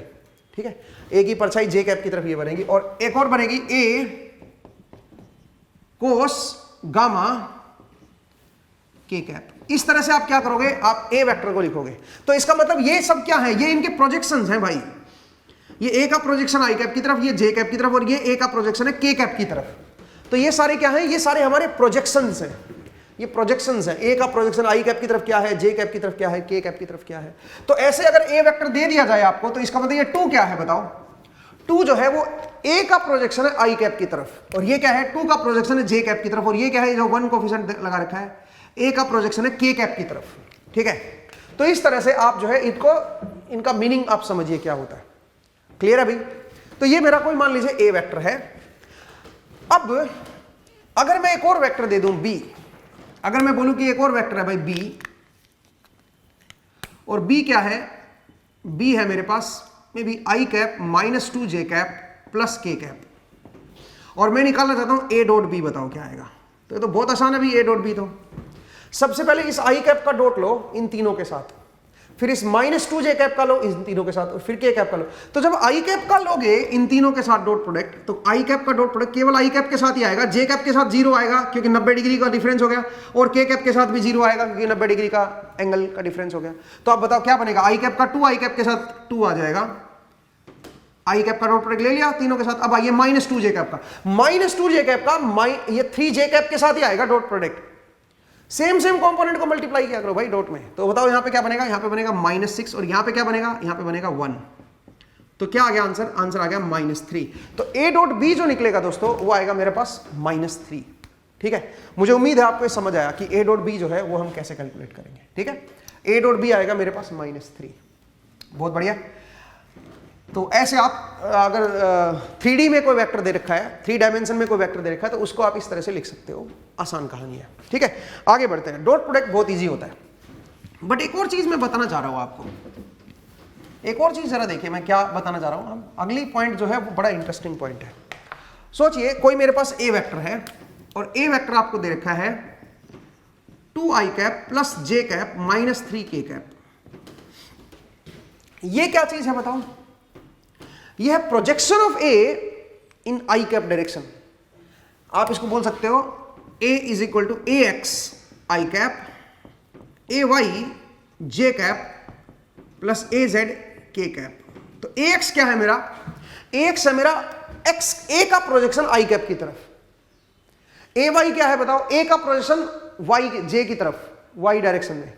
ठीक है, ए की परछाई जे कैप की तरफ ये बनेगी। और एक और बनेगी ए कोस गामा के कैप। इस तरह से आप क्या करोगे, आप ए वेक्टर को लिखोगे। तो इसका मतलब ये सब क्या है, ये इनके प्रोजेक्शंस हैं भाई। ये ए का प्रोजेक्शन आई कैप की तरफ, ये जे कैप की तरफ, और ये ए का प्रोजेक्शन है के कैप की तरफ। तो ये सारे क्या हैं, ये सारे हमारे प्रोजेक्शंस हैं, ये प्रोजेक्शंस हैं। ए का प्रोजेक्शन आई कैप की तरफ क्या है, जे कैप की तरफ क्या है, के कैप की तरफ क्या है। तो ऐसे अगर ए वेक्टर दे दिया जाए आपको, तो इसका मतलब ये 2 क्या है बताओ? 2 जो है वो ए का प्रोजेक्शन है आई कैप की तरफ, और ये क्या है, 2 का प्रोजेक्शन है जे कैप की तरफ, और ये क्या है, जो 1 कोफिशिएंट लगा रखा है, ए का प्रोजेक्शन है के कैप की तरफ, ठीक है। तो इस तरह से आप जो है इनका मीनिंग आप समझिए क्या होता है। क्लियर है भाई? तो ये मेरा कोई मान लीजिए ए वेक्टर है। अब अगर मैं एक और वेक्टर दे दूं बी, अगर मैं बोलूं कि एक और वेक्टर है भाई बी, और बी क्या है, बी है मेरे पास में भी आई कैप -2 जे कैप प्लस के कैप, और मैं निकालना चाहता हूं ए डॉट बी। बताओ क्या आएगा? तो ये तो बहुत आसान है भाई, ए डॉट बी। तो सबसे पहले इस आई कैप का डॉट लो इन तीनों के साथ, फिर इस -2 जे कैप का लो इन तीनों के साथ, और फिर के कैप का लो। तो जब आई कैप का लोगे इन तीनों के साथ डॉट प्रोडक्ट, तो आई कैप का डॉट प्रोडक्ट केवल आई कैप के साथ ही आएगा, जे कैप के साथ 0 आएगा क्योंकि 90 डिग्री का डिफरेंस हो गया, और के कैप के साथ भी 0 आएगा क्योंकि 90 डिग्री का एंगल का डिफरेंस हो गया। तो आप बताओ क्या बनेगा? आई कैप का 2 आई कैप के साथ 2 आ जाएगा, आई कैप का डॉट प्रोडक्ट ले लिया तीनों के साथ। अब आइए -2 जे कैप का, -2 जे कैप का ये 3 जे कैप के साथ ही आएगा डॉट प्रोडक्ट। सेम कंपोनेंट को मल्टीप्लाई किया करो भाई डॉट में। तो बताओ यहां पे क्या बनेगा? यहां पे बनेगा -6, और यहां पे क्या बनेगा? यहां पे बनेगा 1। तो क्या आ गया आंसर? आंसर आ गया -3। तो ए डॉट बी जो निकलेगा दोस्तों वो आएगा मेरे पास -3, ठीक है। मुझे उम्मीद है आपको समझ आया कि ए डॉट बी जो है वो हम कैसे कैलकुलेट करेंगे, ठीक है। ए डॉट बी आएगा मेरे पास -3। बहुत बढ़िया। तो ऐसे आप अगर 3D में कोई वेक्टर दे रखा है, 3 डायमेंशन में कोई वेक्टर दे रखा है, तो उसको आप इस तरह से लिख सकते हो। आसान कहानी है, ठीक है। आगे बढ़ते हैं। डॉट प्रोडक्ट बहुत इजी होता है, बट एक और चीज मैं बताना चाह रहा हूं आपको। एक और चीज जरा देखिए मैं क्या बताना चाह रहा हूं। अगली पॉइंट जो है वो बड़ा इंटरेस्टिंग पॉइंट है। सोचिए कोई मेरे पास ए वेक्टर है, और ए वेक्टर आपको दे रखा है 2 आई कैप प्लस जे कैप -3 के कैप। ये क्या चीज है बताओ? यह है projection of a in i cap direction. आप इसको बोल सकते हो a is equal to a x i cap, a y j cap plus a z k cap. तो ए एक्स क्या है मेरा? ए एक्स है मेरा एक्स, ए का प्रोजेक्शन आई कैप की तरफ। ए वाई क्या है बताओ? ए का प्रोजेक्शन वाई जे की तरफ, वाई डायरेक्शन में।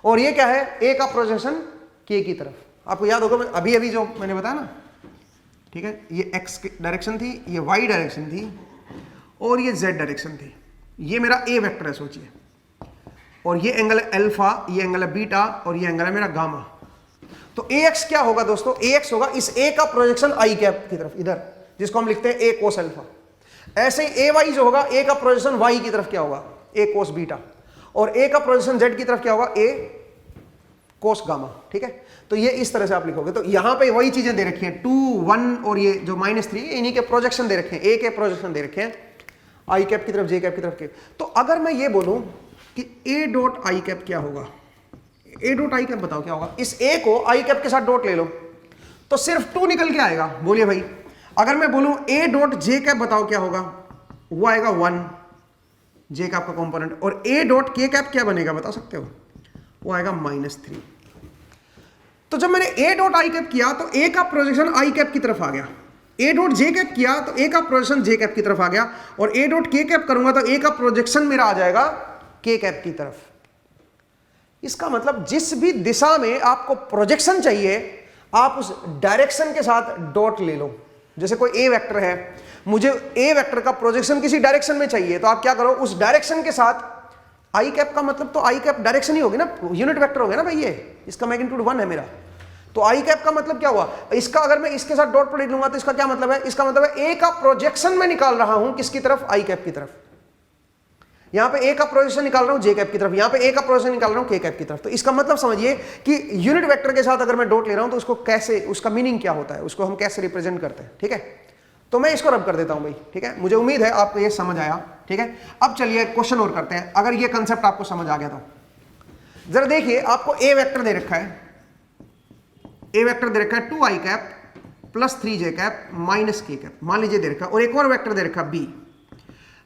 और ये क्या है? ए का प्रोजेक्शन के की तरफ। आपको याद होगा अभी अभी जो मैंने बताया ना, ठीक है, ये एक्स डायरेक्शन थी, ये वाई डायरेक्शन थी, और ये जेड डायरेक्शन थी। ये मेरा ए वेक्टर है सोचिए, और ये एंगल है अल्फा, ये एंगल है बीटा, और ये एंगल है मेरा गामा। तो ए एक्स क्या होगा दोस्तों? ए एक्स होगा इस ए का प्रोजेक्शन आई कैप की तरफ, इधर, जिसको हम लिखते हैं ए कोस अल्फा। ऐसे ही ए वाई जो होगा, ए का प्रोजेक्शन वाई की तरफ क्या होगा? ए कोस बीटा। और ए का प्रोजेक्शन जेड की तरफ क्या होगा? ए कोस गामा, ठीक है। तो ये इस तरह से आप लिखोगे। तो यहां पे वही चीजें दे रखी हैं, 2, 1 और ये जो -3, इन्हीं के प्रोजेक्शन दे रखे हैं, ए के प्रोजेक्शन दे रखे हैं आई कैप की तरफ, जे कैप की तरफ के। तो अगर मैं ये बोलूं कि ए डॉट आई कैप क्या होगा, ए डॉट आई कैप बताओ क्या होगा? इस ए को आई कैप के साथ डॉट ले लो तो सिर्फ 2 निकल के आएगा। बोलिए भाई। अगर मैं बोलूं ए डॉट जे कैप बताओ क्या होगा, वो आएगा 1 जे कैप का कंपोनेंट। और ए डॉट के कैप क्या बनेगा बता सकते हो? वो आएगा -3। तो जब मैंने ए डॉट आई कैप किया तो ए का प्रोजेक्शन आई कैप की तरफ आ गया, ए डॉट जे कैप किया तो ए का प्रोजेक्शन जे कैप की तरफ आ गया, और ए डॉट के कैप करूंगा तो ए का प्रोजेक्शन मेरा आ जाएगा के कैप की तरफ। इसका मतलब जिस भी दिशा में आपको प्रोजेक्शन चाहिए आप उस डायरेक्शन के साथ डॉट ले लो। जैसे कोई ए वेक्टर है, मुझे ए वेक्टर का प्रोजेक्शन किसी डायरेक्शन में चाहिए, तो आप क्या करो, उस डायरेक्शन के साथ आई कैप का मतलब तो आई कैप डायरेक्शन ही होगी ना, यूनिट वेक्टर हो गया ना भाई, ये इसका मैग्नीट्यूड 1 है मेरा। तो आई कैप का मतलब क्या हुआ? इसका अगर मैं इसके साथ डॉट प्रोडक्ट लूंगा तो इसका क्या मतलब है? इसका मतलब है ए का प्रोजेक्शन में निकाल रहा हूं किसकी तरफ? आई कैप की तरफ। यहां पे ए का प्रोजेक्शन निकाल रहा हूं जे कैप की तरफ, यहां पे ए का प्रोजेक्शन निकाल रहा हूं के कैप की तरफ। तो इसका मतलब समझिए कि यूनिट वेक्टर के साथ अगर मैं डॉट ले रहा हूं तो उसको कैसे, उसका मीनिंग क्या होता है, उसको हम कैसे रिप्रेजेंट करते हैं। ठीक है, तो मैं इसको रब कर देता हूं भाई। ठीक है, मुझे उम्मीद है आपको ये समझ आया। ठीक है, अब चलिए क्वेश्चन और करते हैं। अगर ये कंसेप्ट आपको समझ आ गया तो जरा देखिए, आपको ए वेक्टर दे रखा है, ए वेक्टर दे रखा है 2i cap plus 3j cap minus k cap, मान लीजिए दे रखा है। और एक और वेक्टर दे रखा है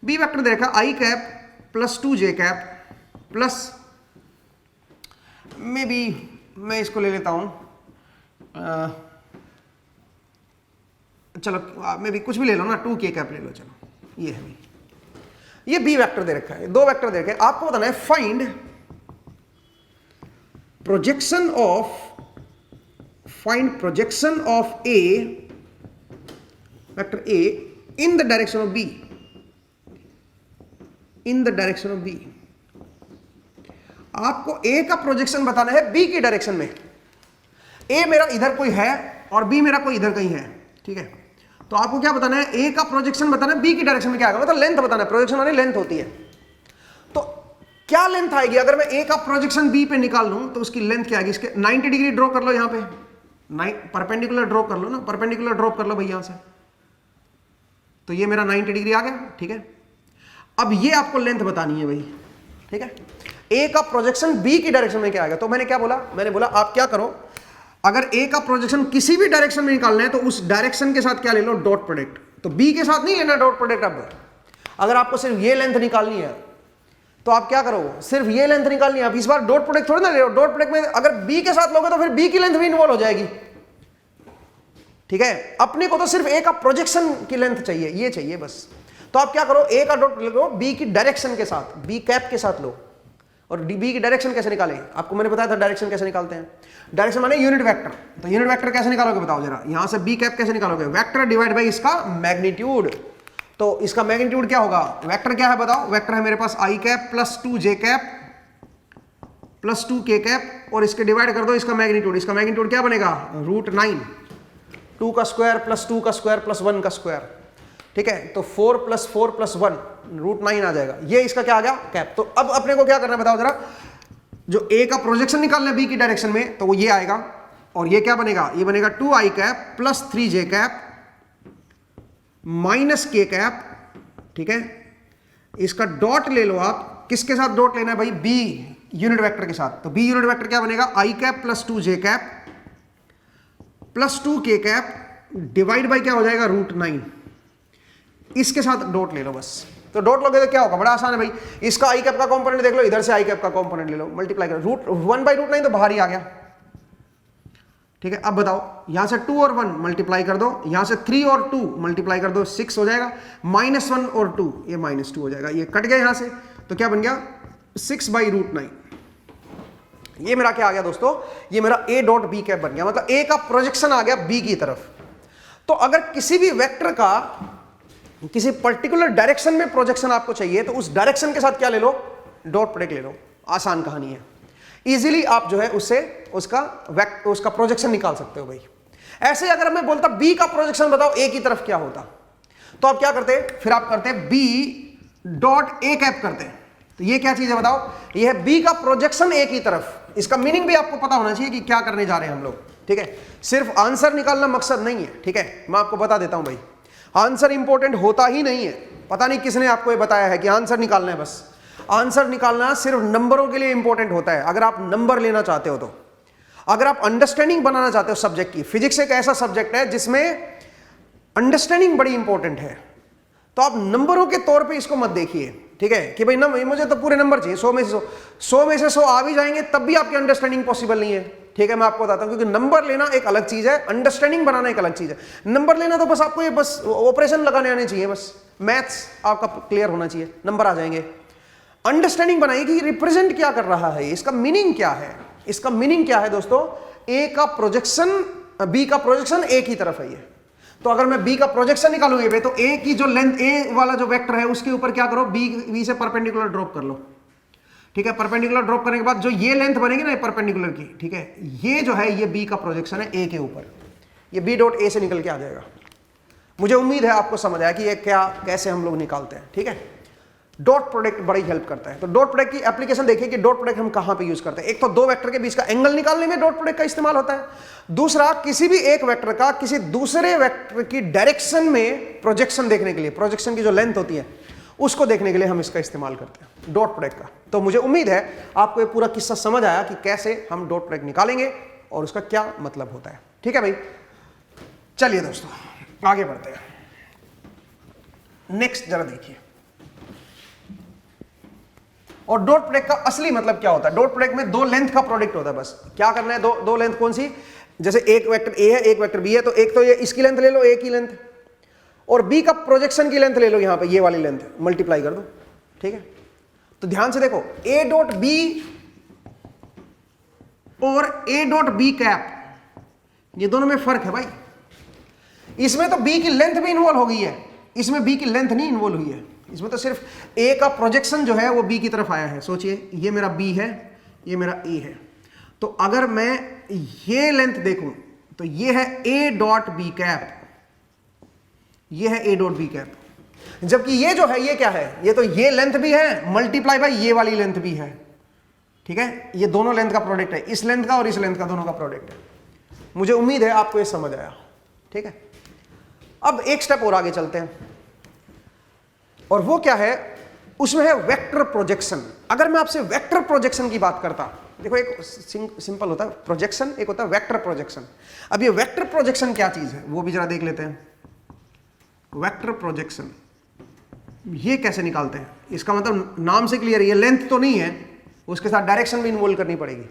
बी वेक्टर दे रखा है i cap plus 2j cap plus, may be मैं इसको ले लेता हूं, चलो मे बी कुछ भी ले लो ना, 2k कैप ले लो, चलो ये है, ये बी वेक्टर दे रखा है, दो वेक्टर दे रखे हैं। आपको बताना है find projection of a vector a in the direction of b, in the direction of b. आपको ए का प्रोजेक्शन बताना है बी की डायरेक्शन में। ए मेरा इधर कोई है और बी मेरा कोई इधर कहीं है। ठीक है, तो आपको क्या बताना है, ए का प्रोजेक्शन बताना है बी की डायरेक्शन में क्या आएगा, मतलब लेंथ बताना है। प्रोजेक्शन माने लेंथ होती है, तो क्या लेंथ आएगी अगर मैं ए का प्रोजेक्शन बी पे निकाल लूं तो उसकी लेंथ क्या आएगी। इसके 90 डिग्री ड्रॉ कर लो, यहां पे परपेंडिकुलर ड्रॉ कर लो ना, परपेंडिकुलर ड्रॉ कर लो भाई यहां से, तो ये मेरा 90 डिग्री आ गया। ठीक है, अब ये आपको लेंथ बतानी है भाई। ठीक है, ए का प्रोजेक्शन बी की डायरेक्शन में क्या आएगा। तो मैंने क्या बोला, मैंने बोला आप क्या करो, अगर ए का प्रोजेक्शन किसी भी डायरेक्शन में निकालना है तो उस डायरेक्शन के साथ क्या ले लो, डॉट प्रोडक्ट। तो बी के साथ नहीं लेना डॉट प्रोडक्ट। अब अगर आपको सिर्फ ये लेंथ निकालनी है तो आप क्या करो, सिर्फ ये लेंथ निकालनी है। आप इस बार डॉट प्रोडक्ट थोड़ी ना ले लो, डॉट प्रोडक्ट में अगर बी के साथ लोगे तो फिर बी की लेंथ भी इन्वॉल्व हो जाएगी। ठीक है, अपने को तो सिर्फ ए का प्रोजेक्शन की लेंथ चाहिए, ये चाहिए बस। तो आप क्या करो, ए का डॉट लो बी की डायरेक्शन के साथ, बी कैप के साथ लो। और बी की डायरेक्शन कैसे निकालें, आपको मैंने बताया था डायरेक्शन कैसे निकालते हैं। डायरेक्शन माने यूनिट वेक्टर। तो यूनिट वेक्टर कैसे निकालोगे बताओ जरा, यहां से बी कैप कैसे निकालोगे, वेक्टर डिवाइड बाई इसका मैग्नीट्यूड। तो इसका मैग्नीट्यूड क्या होगा, वेक्टर क्या है बताओ, वेक्टर है मेरे पास i cap plus 2j cap plus 2k cap, और इसके डिवाइड कर दो इसका मैग्नीट्यूड। इसका मैग्नीट्यूड क्या बनेगा, √9, 2 का स्क्वायर प्लस 2 का स्क्वायर प्लस 1 का स्क्वायर। ठीक है, तो 4 प्लस 4 प्लस 1 √9 आ जाएगा। ये इसका क्या आ गया, कैप। तो अब अपने को क्या करना है बताओ जरा, जो ए का प्रोजेक्शन निकालना है बी की डायरेक्शन में, तो वो ये आएगा। और ये क्या बनेगा, ये बनेगा 2i cap plus 3j cap minus k cap. ठीक है, इसका डॉट ले लो आप, किसके साथ डॉट लेना है भाई, बी यूनिट वेक्टर के साथ। तो बी यूनिट वेक्टर क्या बनेगा, i cap plus 2j cap plus 2k cap divide by क्या हो जाएगा, √9। इसके साथ डॉट ले लो बस। तो डॉट लोगे तो क्या होगा, बड़ा आसान है भाई। इसका i कैप का कंपोनेंट देख लो, इधर से i कैप का कंपोनेंट ले लो, मल्टीप्लाई करो, √1/√9 तो बाहर ही आ गया। ठीक है, अब बताओ यहां से 2 और 1 मल्टीप्लाई कर दो, यहां से 3 और 2 मल्टीप्लाई कर दो, 6 हो जाएगा, -1 और 2 ये -2 हो जाएगा, ये कट गया यहां से, तो क्या बन गया 6/√9। ये मेरा क्या आ गया दोस्तों, ये मेरा a डॉट बी कैप बन गया, मतलब a का प्रोजेक्शन आ गया b की तरफ। तो अगर किसी भी वेक्टर का किसी पर्टिकुलर डायरेक्शन में प्रोजेक्शन आपको चाहिए तो उस डायरेक्शन के साथ क्या ले लो, डॉट प्रोडक्ट ले लो। आसान कहानी है, इजीली आप जो है उससे उसका प्रोजेक्शन निकाल सकते हो भाई। ऐसे अगर मैं बोलता बी का प्रोजेक्शन बताओ ए की तरफ क्या होता, तो आप क्या करते, फिर आप करते बी डॉट ए कैप करते हैं। तो ये क्या चीज है बताओ, ये है बी का प्रोजेक्शन ए की तरफ। इसका मीनिंग भी आपको पता होना चाहिए कि क्या करने जा रहे हैं हम लोग। ठीक है, सिर्फ आंसर निकालना मकसद नहीं है। ठीक है, मैं आपको बता देता हूं भाई, आंसर इंपॉर्टेंट होता ही नहीं है। पता नहीं किसने आपको ये बताया है कि आंसर निकालना है, बस आंसर निकालना सिर्फ नंबरों के लिए इंपॉर्टेंट होता है। अगर आप नंबर लेना चाहते हो, तो अगर आप अंडरस्टैंडिंग बनाना चाहते हो सब्जेक्ट की, फिजिक्स एक ऐसा सब्जेक्ट है जिसमें अंडरस्टैंडिंग बड़ी इंपॉर्टेंट है, तो आप नंबरों के तौर पे इसको मत देखिए। ठीक है, कि भाई मुझे तो पूरे नंबर चाहिए, 100 में से 100 में से 100 आ भी जाएंगे तब भी आपकी अंडरस्टैंडिंग पॉसिबल नहीं है। ठीक है, मैं आपको बताता हूं, क्योंकि नंबर लेना एक अलग चीज है, अंडरस्टैंडिंग बनाना एक अलग चीज है। नंबर लेना तो बस आपको ये बस ऑपरेशन लगाने आने चाहिए, बस मैथ्स आपका क्लियर होना चाहिए, नंबर आ जाएंगे। अंडरस्टैंडिंग बनाइए कि रिप्रेजेंट क्या कर रहा है, इसका मीनिंग क्या है। इसका मीनिंग क्या है दोस्तों, ए का प्रोजेक्शन बी का प्रोजेक्शन ए की तरफ है ये। तो अगर मैं बी का प्रोजेक्शन निकालूंगे तो ए की जो लेंथ, ए वाला जो वेक्टर है उसके ऊपर क्या करो, बी से परपेंडिकुलर ड्रॉप कर लो। ठीक है, परपेंडिकुलर ड्रॉप करने के बाद जो ये लेंथ बनेगी ना परपेंडिकुलर की, ठीक है, ये जो है ये बी का प्रोजेक्शन है ए के ऊपर, ये बी डॉट ए से निकल के आ जाएगा। मुझे उम्मीद है आपको समझ आया कि ये क्या कैसे हम लोग निकालते हैं। ठीक है, डॉट प्रोडक्ट बड़ी हेल्प करता है। तो डॉट प्रोडक्ट की एप्लीकेशन देखिए कि डॉट प्रोडक्ट हम कहां पे यूज करते हैं। एक तो दो वेक्टर के बीच का एंगल निकालने में डॉट प्रोडक्ट का इस्तेमाल होता है, दूसरा किसी भी एक वेक्टर का किसी दूसरे वेक्टर की डायरेक्शन में प्रोजेक्शन देखने के लिए, प्रोजेक्शन की जो लेंथ होती है उसको देखने के लिए हम इसका इस्तेमाल करते हैं डॉट प्रोडक्ट का। तो मुझे उम्मीद है आपको ये पूरा किस्सा समझ आया कि कैसे हम डॉट प्रोडक्ट निकालेंगे और उसका क्या मतलब होता है। ठीक है भाई, चलिए दोस्तों आगे बढ़ते हैं। नेक्स्ट जरा देखिए, और डॉट प्रोडक्ट का असली मतलब क्या होता है। डॉट प्रोडक्ट में दो लेंथ का प्रोडक्ट होता है, बस क्या करना है, दो लेंथ कौन सी, जैसे एक वेक्टर ए है एक वेक्टर बी है, तो एक तो ये इसकी लेंथ ले लो ए की लेंथ, और बी का प्रोजेक्शन की लेंथ ले लो, यहां पे ये वाली लेंथ मल्टीप्लाई कर दो। ठीक है, तो ध्यान से देखो ए डॉट बी और ए डॉट बी कैप, ये दोनों में फर्क है भाई। इसमें तो बी की लेंथ भी इन्वॉल्व हो गई है, इसमें बी की लेंथ नहीं इन्वॉल्व हुई है। इसमें तो सिर्फ ए का प्रोजेक्शन जो है वो बी की तरफ आया है। सोचिए ये मेरा बी है, ये मेरा ए है, तो अगर मैं ये लेंथ देखूं तो ये है ए डॉट बी कैप, ये है ए डॉट बी कैप, जबकि ये जो है ये क्या है, ये तो ये लेंथ भी है मल्टीप्लाई बाय ये वाली लेंथ भी है। ठीक है, ये दोनों लेंथ का प्रोडक्ट है, इस लेंथ का और इस लेंथ का, दोनों का प्रोडक्ट है। मुझे उम्मीद है आपको ये समझ आया। ठीक है, अब एक स्टेप और आगे चलते हैं, और वो क्या है, उसमें है वेक्टर प्रोजेक्शन। अगर मैं आपसे वेक्टर प्रोजेक्शन की बात करता, देखो एक सिंपल होता है प्रोजेक्शन, एक होता है वेक्टर प्रोजेक्शन। अब ये वेक्टर प्रोजेक्शन क्या चीज है वो भी जरा देख लेते हैं। वेक्टर प्रोजेक्शन ये कैसे निकालते हैं, इसका मतलब नाम से क्लियर है, ये लेंथ तो नहीं है, उसके साथ डायरेक्शन भी इन्वॉल्व करनी पड़ेगी।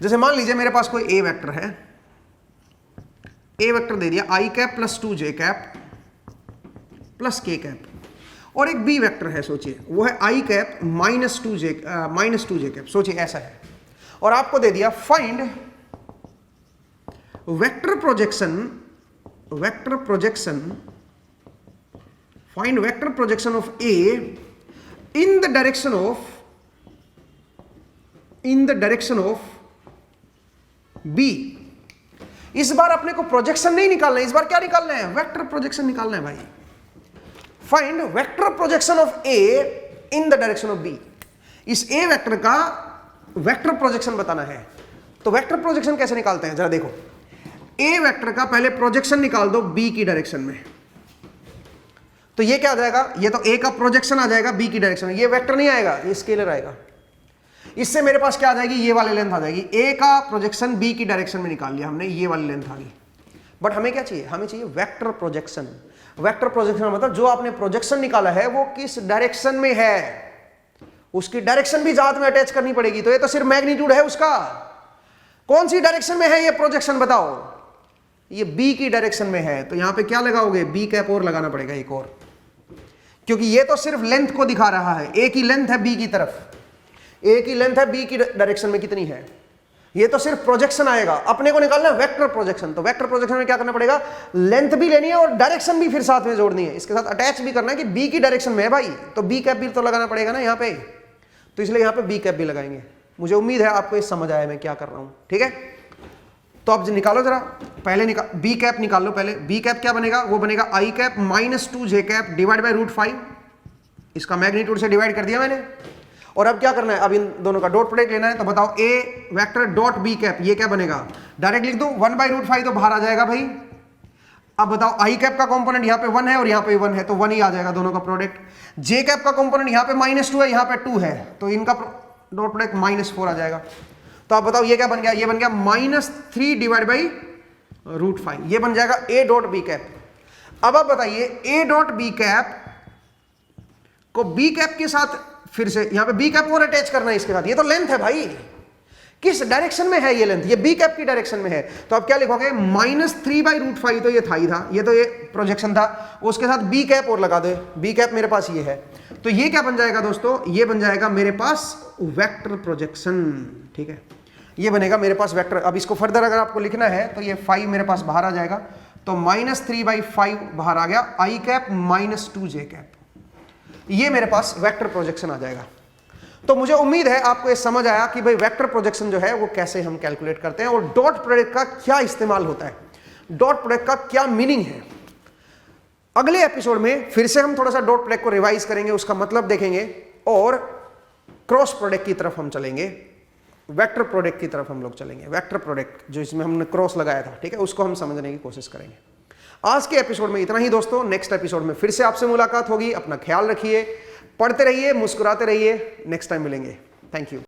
जैसे मान लीजिए मेरे पास कोई ए वेक्टर है, ए वेक्टर दे दिया i cap plus 2j cap plus k cap, और एक बी वेक्टर है, सोचिए वो है आई कैप माइनस 2j कैप, सोचिए ऐसा है, और आपको दे दिया find vector projection find vector projection of a in the direction of b. इस बार अपने को प्रोजेक्शन नहीं निकालना है, इस बार क्या निकालना है, वेक्टर प्रोजेक्शन निकालना है भाई। Find vector projection of a in the direction of b. इस ए वेक्टर का वेक्टर प्रोजेक्शन बताना है। तो वेक्टर प्रोजेक्शन कैसे निकालते हैं जरा देखो, ए वेक्टर का पहले प्रोजेक्शन निकाल दो बी की डायरेक्शन में, तो ये क्या आ जाएगा, ये तो ए का प्रोजेक्शन आ जाएगा बी की डायरेक्शन में, ये वेक्टर नहीं आएगा, ये स्केलर आएगा। इससे मेरे पास क्या आ जाएगी, ये वाली लेंथ आ जाएगी। ए का प्रोजेक्शन बी की डायरेक्शन में निकाल लिया हमने, ये वाली लेंथ आ गई। बट हमें क्या चाहिए, हमें चाहिए वेक्टर प्रोजेक्शन। वेक्टर प्रोजेक्शन मतलब जो आपने प्रोजेक्शन निकाला है वो किस डायरेक्शन में है, उसकी डायरेक्शन भी साथ में अटैच करनी पड़ेगी। तो ये तो सिर्फ मैग्नीट्यूड है उसका, कौन सी डायरेक्शन में है ये प्रोजेक्शन बताओ, ये बी की डायरेक्शन में है, तो यहां पे क्या लगाओगे, बी कैप और लगाना पड़ेगा एक और, क्योंकि ये तो सिर्फ लेंथ को दिखा रहा है। ए की लेंथ है बी की तरफ, ए की लेंथ है बी की डायरेक्शन में कितनी है, ये तो सिर्फ प्रोजेक्शन आएगा। अपने को निकालना है वेक्टर प्रोजेक्शन। तो वेक्टर प्रोजेक्शन में क्या करना पड़ेगा, लेंथ भी लेनी है और डायरेक्शन भी फिर साथ में जोड़नी है, इसके साथ अटैच भी करना है कि बी की डायरेक्शन में है भाई, तो बी कैप भी तो लगाना पड़ेगा ना यहाँ पे, तो इसलिए यहाँ पे बी कैप भी लगाएंगे। मुझे उम्मीद है आपको ये समझ आया मैं क्या कर रहा हूँ। ठीक है, तो अब निकालो जरा, पहले बी कैप निकाल लो पहले। बी कैप क्या बनेगा, वो बनेगा i cap minus 2j cap divide by √5, इसका मैग्नीट्यूड से डिवाइड कर दिया मैंने। और अब क्या करना है, अब इन दोनों का डॉट प्रोडक्ट लेना है। तो बताओ ए वेक्टर डॉट बी कैप, ये क्या बनेगा, डायरेक्ट लिख दो 1/√5 तो बाहर आ जाएगा भाई। अब बताओ आई कैप का कंपोनेंट यहाँ पे 1 है और यहाँ पे 1 है, तो 1 ही आ जाएगा दोनों का प्रोडक्ट। जे कैप का कंपोनेंट यहाँ पे -2 है, यहाँ पे 2 है, तो इनका डॉट प्रोडक्ट -4 आ जाएगा। तो आप बताओ ये क्या बन गया, ये बन गया -3 डिवाइड बाई √5, ये बन जाएगा ए डॉट बी कैप। अब आप बताइए ए डॉट बी कैप को बी कैप के साथ फिर से यहाँ पे बी कैप और अटैच करना है इसके साथ, ये तो लेंथ है भाई, किस डायरेक्शन में है ये लेंथ, ये बी कैप की डायरेक्शन में है। तो आप क्या लिखोगे, -3/√5, तो ये था ही था, ये तो ये प्रोजेक्शन था, उसके साथ बी कैप और लगा दो, बी कैप मेरे पास ये है, तो ये क्या बन जाएगा दोस्तों, ये बन जाएगा मेरे पास वेक्टर प्रोजेक्शन। ठीक है, ये बनेगा मेरे पास वेक्टर। अब इसको फर्दर अगर आपको लिखना है तो ये 5 मेरे पास बाहर आ जाएगा, तो -3/5 बाहर आ गया, आई कैप -2j कैप, ये मेरे पास वेक्टर प्रोजेक्शन आ जाएगा। तो मुझे उम्मीद है आपको ये समझ आया कि भाई वेक्टर प्रोजेक्शन जो है वो कैसे हम कैलकुलेट करते हैं और डॉट प्रोडक्ट का क्या इस्तेमाल होता है, डॉट प्रोडक्ट का क्या मीनिंग है। अगले एपिसोड में फिर से हम थोड़ा सा डॉट प्रोडक्ट को रिवाइज करेंगे, उसका मतलब देखेंगे और क्रॉस प्रोडक्ट की तरफ हम चलेंगे, वेक्टर प्रोडक्ट की तरफ हम लोग चलेंगे। वेक्टर प्रोडक्ट जो इसमें हमने क्रॉस लगाया था, ठीक है, उसको हम समझने की कोशिश करेंगे। आज के एपिसोड में इतना ही दोस्तों। नेक्स्ट एपिसोड में फिर से आपसे मुलाकात होगी। अपना ख्याल रखिए, पढ़ते रहिए, मुस्कुराते रहिए। नेक्स्ट टाइम मिलेंगे। Thank you.